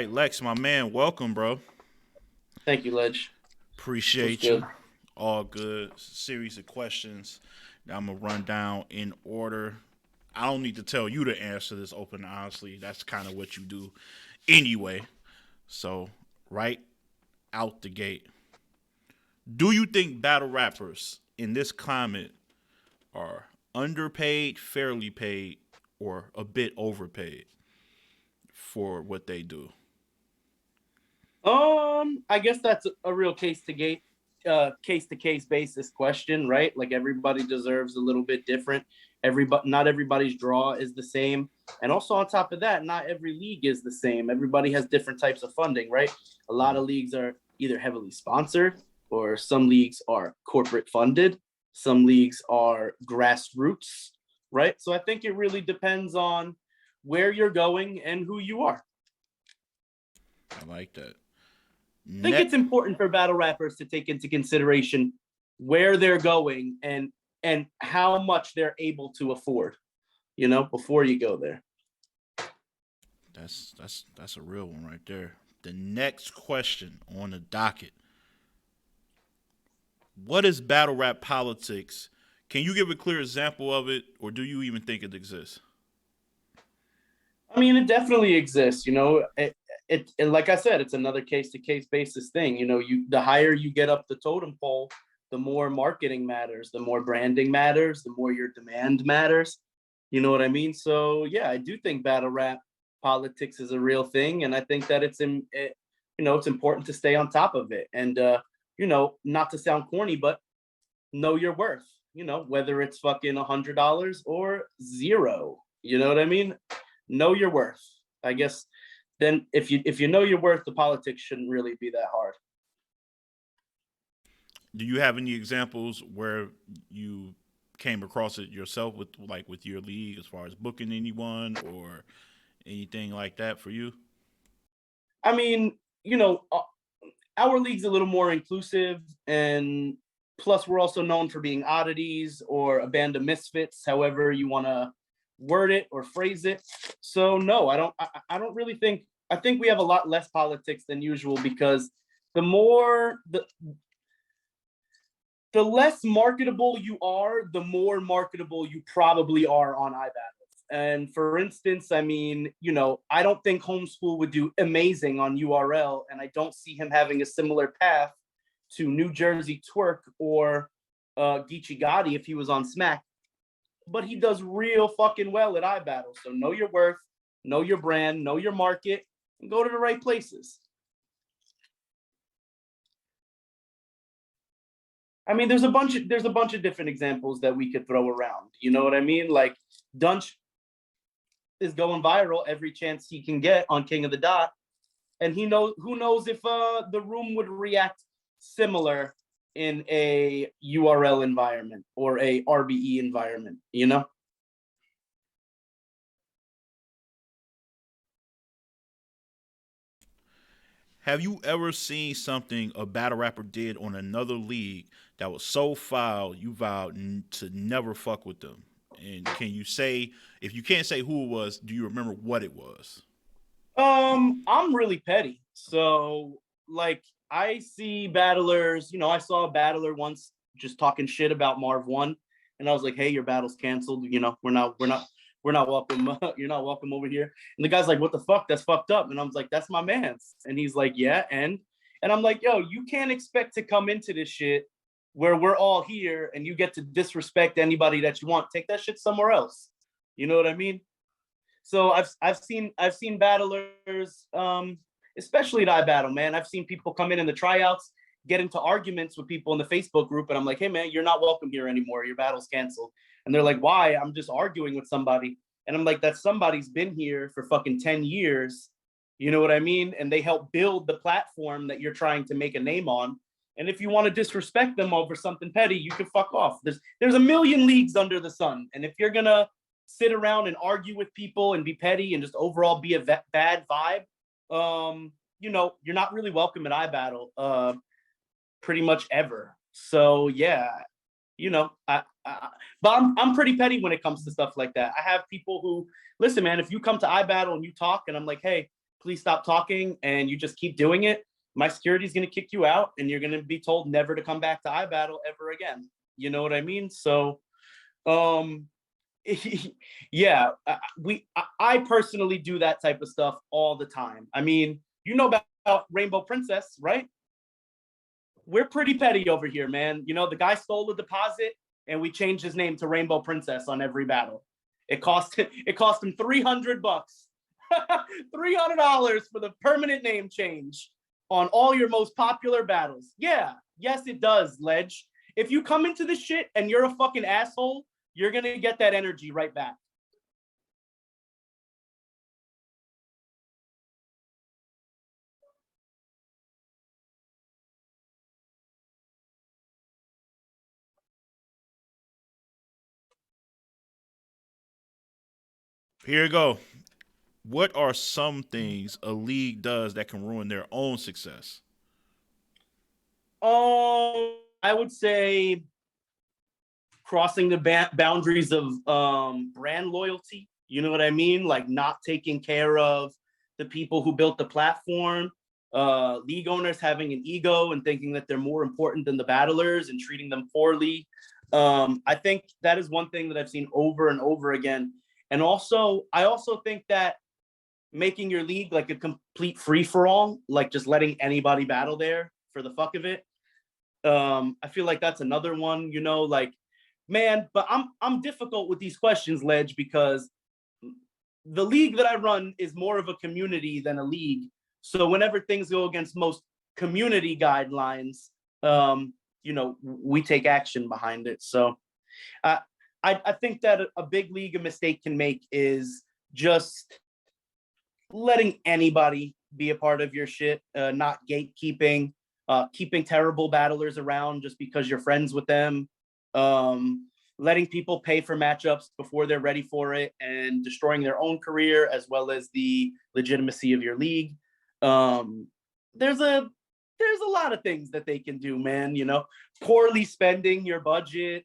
right, Lex, my man, welcome, bro. Thank you, Ledge. What's Appreciate good? you. All good. Series of questions that I'm gonna run down in order. I don't need to tell you to answer this open and honestly. That's kind of what you do anyway. So, right out the gate, do you think battle rappers in this climate are underpaid, fairly paid, or a bit overpaid for what they do? I guess that's a real case to case basis question, right? Like everybody deserves a little bit different. Everybody, not everybody's draw is the same, and also on top of that, not every league is the same. Everybody has different types of funding, right? A lot of leagues are either heavily sponsored, or some leagues are corporate funded. Some leagues are grassroots, right? So I think it really depends on where you're going and who you are. I like that. I think it's Net. important for battle rappers to take into consideration where they're going and how much they're able to afford, before you go there. That's a real one right there. The next question on the docket: what is battle rap politics? Can you give a clear example of it, or do you even think it exists? I mean, it definitely exists. It like I said, it's another case to case basis thing. The higher you get up the totem pole, the more marketing matters, the more branding matters, the more your demand matters. You know what I mean? So yeah, I do think battle rap politics is a real thing, and I think that it's important to stay on top of it, and not to sound corny, but know your worth. Whether it's fucking $100 or zero. You know what I mean? Know your worth. I guess then if you know your worth, the politics shouldn't really be that hard. Do you have any examples where you came across it yourself with your league as far as booking anyone or anything like that for you? I mean, our league's a little more inclusive, and plus we're also known for being oddities or a band of misfits, however you want to word it or phrase it. So no, I don't. I don't really think. I think we have a lot less politics than usual because the more the less marketable you are, the more marketable you probably are on iBattles. And for instance, I mean, I don't think Homeschool would do amazing on URL, and I don't see him having a similar path to New Jersey Twerk or Geechee Gotti if he was on Smack. But he does real fucking well at iBattles. So know your worth, know your brand, know your market, and go to the right places. I mean, there's a bunch of different examples that we could throw around. You know what I mean? Like Dunch is going viral every chance he can get on King of the Dot, and he knows who knows if the room would react similar in a URL environment or a RBE environment. Have you ever seen something a battle rapper did on another league that was so foul you vowed to never fuck with them? And can you say, if you can't say who it was, do you remember what it was? I'm really petty. So like I see battlers, I saw a battler once just talking shit about Marv One, and I was like, hey, your battle's canceled. We're not welcome. You're not welcome over here. And the guy's like, what the fuck? That's fucked up. And I was like, that's my man's. And he's like, yeah, and I'm like, yo, you can't expect to come into this shit where we're all here and you get to disrespect anybody that you want. Take that shit somewhere else. You know what I mean? So I've seen battlers, especially at iBattle, man. I've seen people come in the tryouts, get into arguments with people in the Facebook group, and I'm like, hey man, you're not welcome here anymore. Your battle's canceled. And they're like, why? I'm just arguing with somebody. And I'm like, that somebody's been here for fucking 10 years. You know what I mean? And they help build the platform that you're trying to make a name on. And if you want to disrespect them over something petty, you can fuck off. There's a million leagues under the sun. And if you're gonna sit around and argue with people and be petty and just overall be a bad vibe, you're not really welcome at iBattle pretty much ever. So yeah, but I'm pretty petty when it comes to stuff like that. I have people who listen, man. If you come to iBattle and you talk, and I'm like, hey, please stop talking, and you just keep doing it, my security is going to kick you out, and you're going to be told never to come back to iBattle ever again. You know what I mean? So, um, yeah, I personally do that type of stuff all the time. I mean, you know about Rainbow Princess, right? We're pretty petty over here, man. You know, the guy stole the deposit, and we changed his name to Rainbow Princess on every battle. It cost him $300, $300 for the permanent name change on all your most popular battles. Yeah, yes, it does, Ledge. If you come into this shit and you're a fucking asshole, you're gonna get that energy right back. Here you go. What are some things a league does that can ruin their own success? I would say crossing the boundaries of brand loyalty. You know what I mean? Like not taking care of the people who built the platform. League owners having an ego and thinking that they're more important than the battlers and treating them poorly. I think that is one thing that I've seen over and over again. And also, I also think that making your league like a complete free for all, like just letting anybody battle there for the fuck of it. I feel like that's another one, like, man, but I'm difficult with these questions, Ledge, because the league that I run is more of a community than a league. So whenever things go against most community guidelines, we take action behind it. So uh, I think that a big league a mistake can make is just letting anybody be a part of your shit, not gatekeeping, keeping terrible battlers around just because you're friends with them, letting people pay for matchups before they're ready for it, and destroying their own career as well as the legitimacy of your league. Um, there's a there's a lot of things that they can do, man. Poorly spending your budget,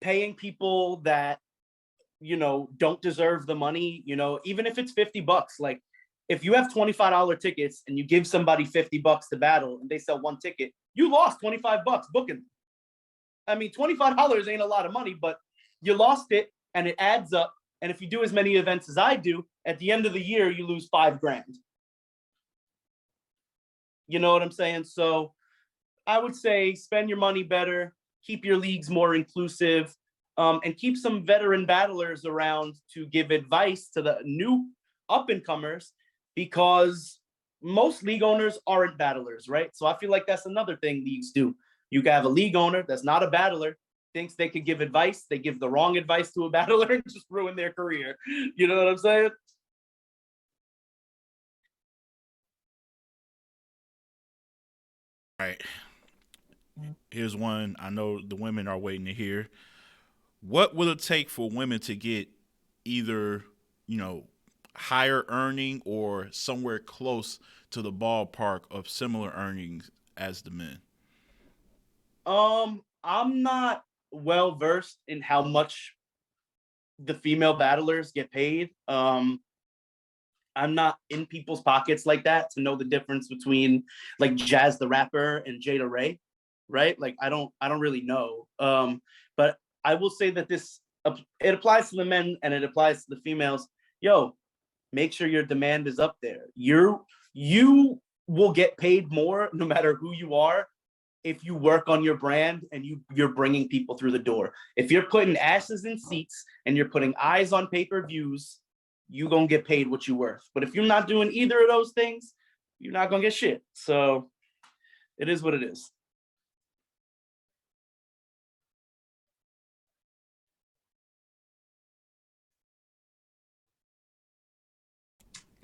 paying people that don't deserve the money, even if it's $50. Like if you have $25 tickets and you give somebody $50 to battle and they sell one ticket, you lost $25 booking. I mean, $25 ain't a lot of money, but you lost it and it adds up. And if you do as many events as I do, at the end of the year, you lose $5,000. You know what I'm saying? So I would say spend your money better, keep your leagues more inclusive, and keep some veteran battlers around to give advice to the new up and comers, because most league owners aren't battlers, right? So I feel like that's another thing leagues do. You can have a league owner that's not a battler, thinks they can give advice, they give the wrong advice to a battler and just ruin their career. You know what I'm saying? All right. Here's one I know the women are waiting to hear. What will it take for women to get either, you know, higher earning or somewhere close to the ballpark of similar earnings as the men? I'm not well versed in how much the female battlers get paid. I'm not in people's pockets like that to know the difference between like Jazz the rapper and Jada Ray, right? Like I don't really know. But I will say that it applies to the men and it applies to the females. Yo, make sure your demand is up there. You will get paid more no matter who you are if you work on your brand and you're bringing people through the door. If you're putting asses in seats and you're putting eyes on pay-per-views, you gonna get paid what you worth. But if you're not doing either of those things, you're not gonna get shit. So it is what it is.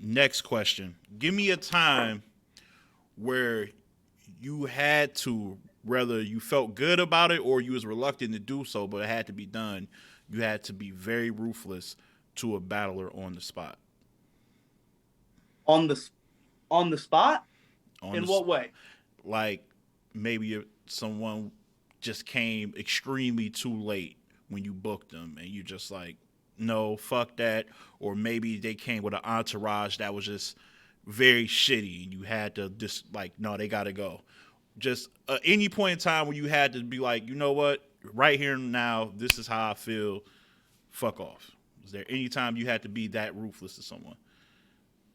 Next question. Give me a time where you had to, whether you felt good about it or you was reluctant to do so, but it had to be done. You had to be very ruthless to a battler on the spot. On the on the spot? On In the what way? like maybe someone just came extremely too late when you booked them, and you just like, no, fuck that. Or maybe they came with an entourage that was just very shitty, and you had to just like, no, they gotta go. Just any point in time where you had to be like, you know what, right here and now, this is how I feel. Fuck off. Was there any time you had to be that ruthless to someone?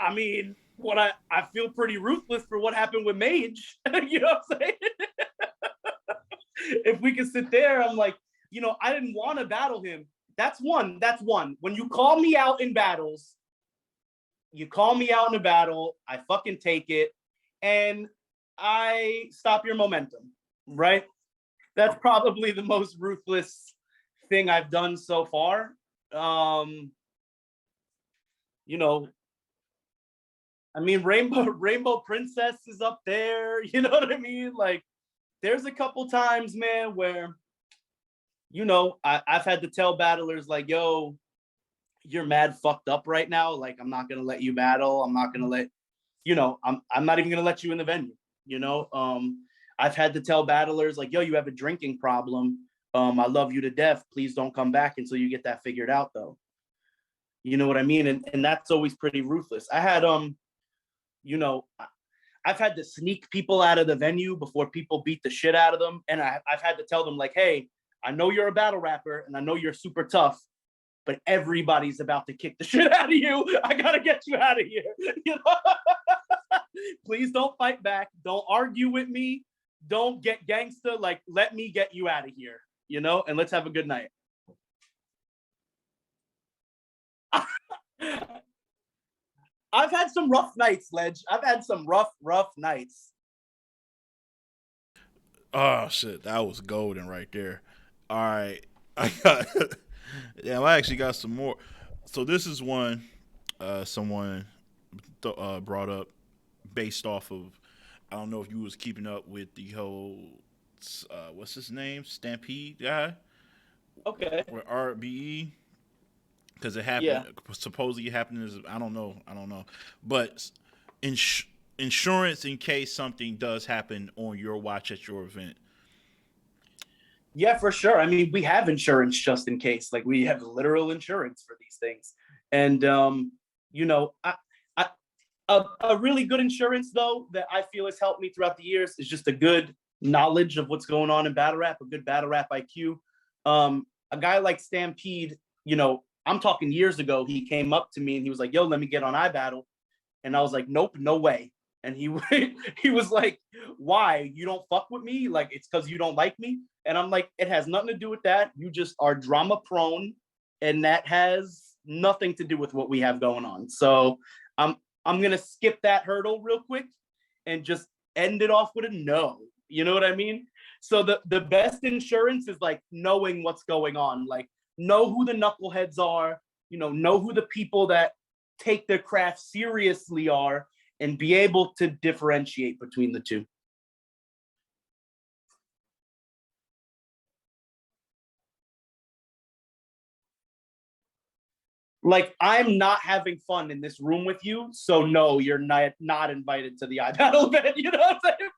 I mean, what I feel pretty ruthless for what happened with Mage. You know what I'm saying? If we can sit there, I'm like, I didn't want to battle him. That's one. That's one. When you call me out in battles, you call me out in a battle, I fucking take it, and I stop your momentum, right? That's probably the most ruthless thing I've done so far. You know, I mean, Rainbow Princess is up there. You know what I mean? Like, there's a couple times, man, where I've had to tell battlers like, "Yo, you're mad fucked up right now. Like, I'm not gonna let you battle. I'm not gonna let, I'm not even gonna let you in the venue. I've had to tell battlers like, "Yo, you have a drinking problem. I love you to death. Please don't come back until you get that figured out, though." You know what I mean? And that's always pretty ruthless. I had you know, I've had to sneak people out of the venue before people beat the shit out of them. And I've had to tell them like, "Hey, I know you're a battle rapper and I know you're super tough, but everybody's about to kick the shit out of you. I gotta get you out of here." Please don't fight back. Don't argue with me. Don't get gangster. Like, let me get you out of here, and let's have a good night. I've had some rough nights, Ledge. I've had some rough nights. Oh shit, that was golden right there. All right, I got. Yeah, I actually got some more. So this is one someone brought up based off of. I don't know if you was keeping up with the whole what's his name, Stampede guy Okay. with RBE, because it happened. Yeah. Supposedly it happened. I don't know, but insurance in case something does happen on your watch at your event. Yeah, for sure. I mean, we have insurance just in case. Like, we have literal insurance for these things. And you know, I a really good insurance though that I feel has helped me throughout the years is just a good knowledge of what's going on in battle rap, a good battle rap IQ. A guy like Stampede, I'm talking years ago, he came up to me and he was like, "Yo, let me get on iBattle." And I was like, "Nope, no way." And he he was like, "Why? You don't fuck with me? Like, it's because you don't like me?" And I'm like, "It has nothing to do with that. You just are drama prone, and that has nothing to do with what we have going on." So I'm I'm gonna skip that hurdle real quick and just end it off with a no. You know what I mean? So the best insurance is like knowing what's going on. Like, know who the knuckleheads are. Know who the people that take their craft seriously are, and be able to differentiate between the two. Like, I'm not having fun in this room with you, so no, you're not invited to the iBattle event. You know what I'm saying?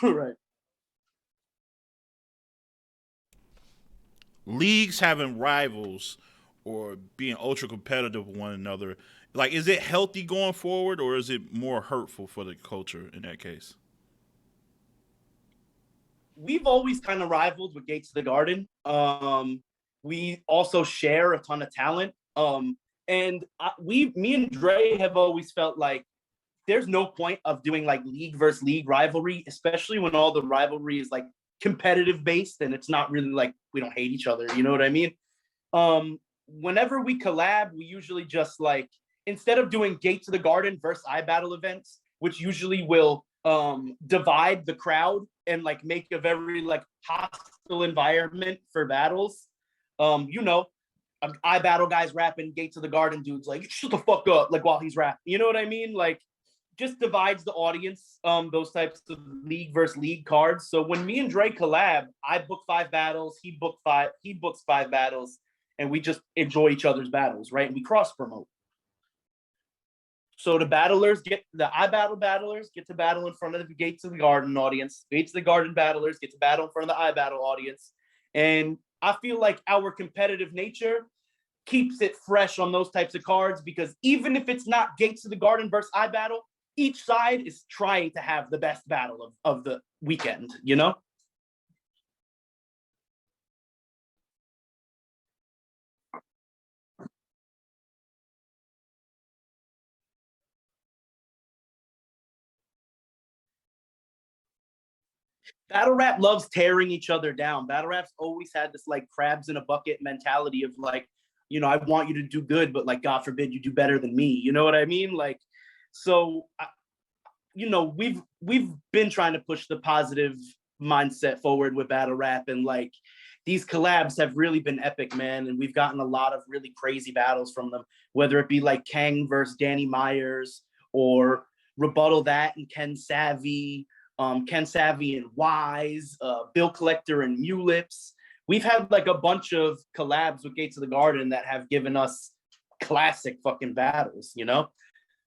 Right. Leagues having rivals or being ultra competitive with one another, like, is it healthy going forward or is it more hurtful for the culture in that case? We've always kind of rivaled with Gates of the Garden. We also share a ton of talent. And me and Dre have always felt like there's no point of doing like league versus league rivalry, especially when all the rivalry is like competitive based and it's not really like we don't hate each other. You know what I mean? Whenever we collab, we usually just like, instead of doing Gates of the Garden versus iBattle events, which usually will divide the crowd and like make a very like hostile environment for battles. iBattle guys rapping, Gates of the Garden dudes like, "Shut the fuck up," like while he's rapping. You know what I mean? Like, just divides the audience. Those types of league versus league cards. So when me and Dre collab, I book 5 battles, he books 5 battles, and we just enjoy each other's battles, right? And we cross promote. So the iBattle battlers get to battle in front of the Gates of the Garden audience. Gates of the Garden battlers get to battle in front of the iBattle audience. And I feel like our competitive nature keeps it fresh on those types of cards, because even if it's not Gates of the Garden versus iBattle, each side is trying to have the best battle of the weekend, you know? Battle rap loves tearing each other down. Battle rap's always had this like crabs in a bucket mentality of like, you know, I want you to do good, but like, God forbid you do better than me. You know what I mean? Like, so, you know, we've been trying to push the positive mindset forward with battle rap, and like these collabs have really been epic, man. And we've gotten a lot of really crazy battles from them, whether it be like Kang versus Danny Myers, or Rebuttal That and Ken Savvy and Wise, Bill Collector and Mulips. We've had like a bunch of collabs with Gates of the Garden that have given us classic fucking battles, you know?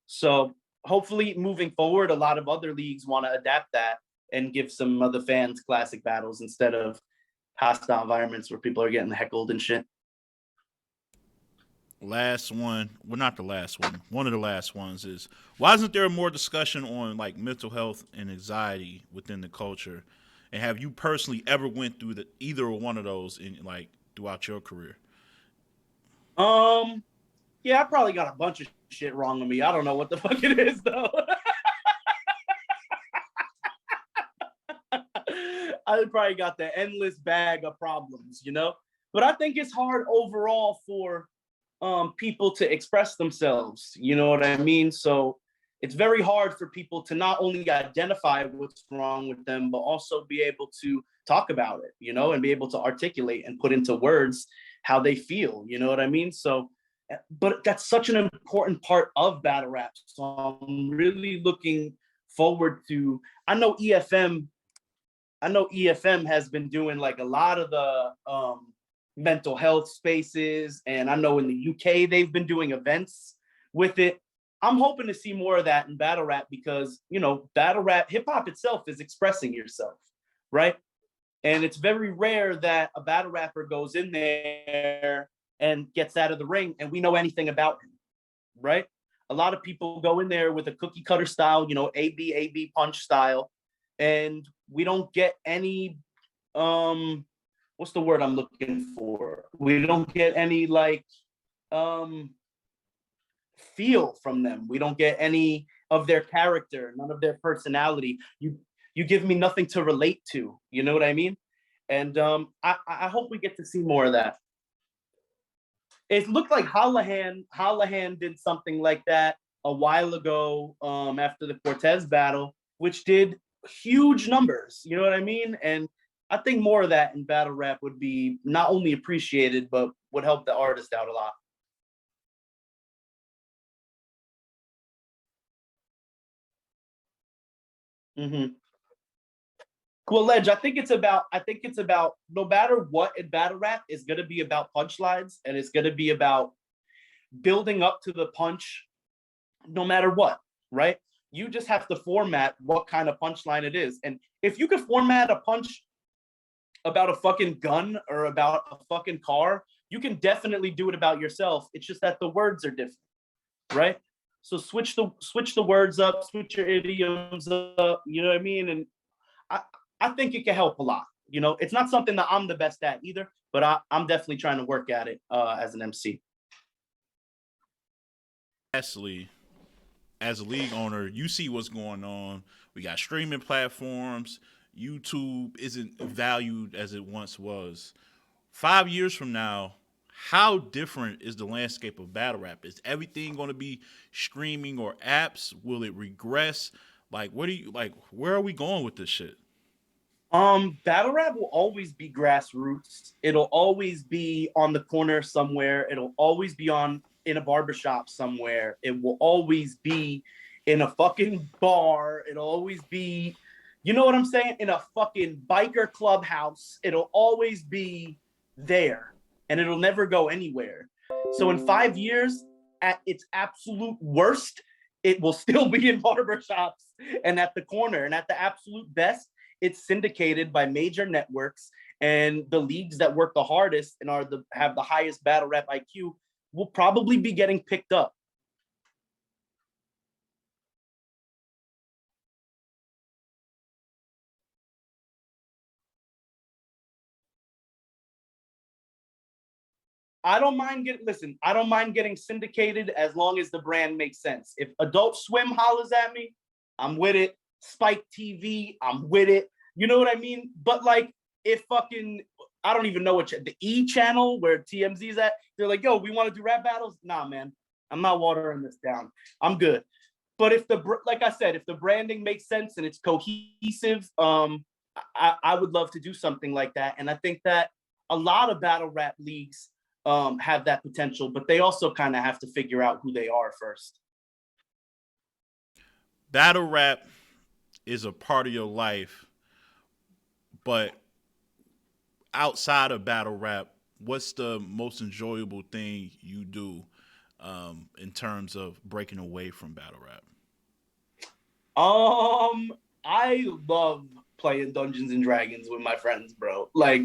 So hopefully moving forward, a lot of other leagues want to adapt that and give some other fans classic battles instead of hostile environments where people are getting heckled and shit. Last one, well, not the last one. One of the last ones is, why isn't there more discussion on like mental health and anxiety within the culture? And have you personally ever went through either one of those in like throughout your career? Um, yeah, I probably got a bunch of shit wrong with me. I don't know what the fuck it is though. I probably got the endless bag of problems, you know? But I think it's hard overall for people to express themselves, you know what I mean? So it's very hard for people to not only identify what's wrong with them, but also be able to talk about it, you know, and be able to articulate and put into words how they feel, you know what I mean? So, but that's such an important part of battle rap. So I'm really looking forward to, I know EFM I know EFM has been doing like a lot of the mental health spaces, and I know in the UK they've been doing events with it. I'm hoping to see more of that in battle rap because, you know, battle rap, hip hop itself is expressing yourself, right? And it's very rare that a battle rapper goes in there and gets out of the ring and we know anything about him, right? A lot of people go in there with a cookie cutter style, you know, AB punch style, and we don't get any what's the word I'm looking for? We don't get any like um feel from them. We don't get any of their character, none of their personality. You give me nothing to relate to. You know what I mean? And I hope we get to see more of that. It looked like Hallahan did something like that a while ago after the Cortez battle, which did huge numbers. You know what I mean? And I think more of that in battle rap would be not only appreciated, but would help the artist out a lot. Mm-hmm. Well, Ledge, I think it's about no matter what in battle rap is gonna be about punchlines, and it's gonna be about building up to the punch no matter what, right? You just have to format what kind of punchline it is. And if you could format a punch about a fucking gun or about a fucking car, you can definitely do it about yourself. It's just that the words are different, right? So switch the words up, switch your idioms up, you know what I mean? And I, I think it can help a lot. You know, it's not something that I'm the best at either, but I'm definitely trying to work at it as an MC. Lastly, as a league owner, you see what's going on. We got streaming platforms. YouTube isn't valued as it once was. 5 years from now, how different is the landscape of battle rap? Is everything going to be streaming or apps? Will it regress? Like, what do you like? Where are we going with this shit? Battle rap will always be grassroots. It'll always be on the corner somewhere. It'll always be on in a barbershop somewhere. It will always be in a fucking bar. It'll always be, you know what I'm saying? In a fucking biker clubhouse. It'll always be there and it'll never go anywhere. So in 5 years, at its absolute worst, it will still be in barbershops and at the corner. And at the absolute best, it's syndicated by major networks And the leagues that work the hardest and have the highest battle rap IQ will probably be getting picked up. I don't mind I don't mind getting syndicated as long as the brand makes sense. If Adult Swim hollers at me, I'm with it. Spike TV, I'm with it. You know what I mean? But like, if fucking, I don't even know what the E channel where TMZ's at, they're like, yo, we want to do rap battles. Nah, man, I'm not watering this down. I'm good. But if like I said, if the branding makes sense and it's cohesive, I would love to do something like that. And I think that a lot of battle rap leagues have that potential, but they also kind of have to figure out who they are first. Battle rap is a part of your life, but outside of battle rap, what's the most enjoyable thing you do in terms of breaking away from battle rap? I love playing Dungeons and Dragons with my friends, bro. Like,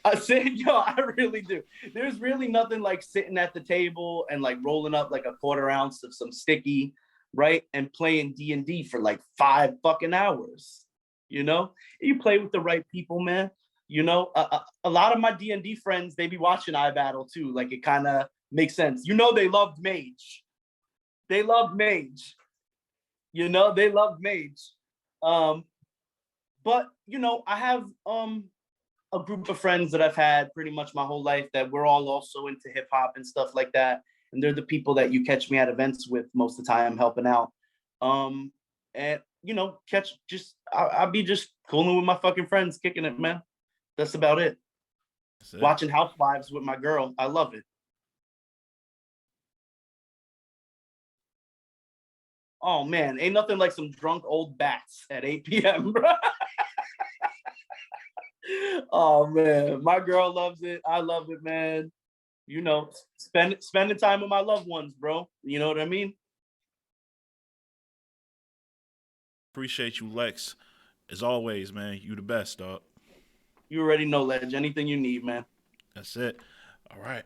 I said, yo, I really do. There's really nothing like sitting at the table and like rolling up like a quarter ounce of some sticky, right, and playing D&D for like 5 fucking hours. You know, you play with the right people, man. You know, a lot of my D&D friends, they be watching iBattle too. Like, it kind of makes sense. You know, they loved Mage. They loved Mage. You know, they loved Mage. Um, but you know, I have a group of friends that I've had pretty much my whole life that we're all also into hip hop and stuff like that. And they're the people that you catch me at events with most of the time, helping out. And you know, I'll be just cooling with my fucking friends, kicking it, man. That's about it. That's it. Watching Housewives with my girl, I love it. Oh man, ain't nothing like some drunk old bats at 8 p.m., bro. Oh man, my girl loves it. I love it, man. You know, spending time with my loved ones, bro. You know what I mean? Appreciate you, Lex. As always, man, you the best, dog. You already know, Ledge. Anything you need, man. That's it. All right.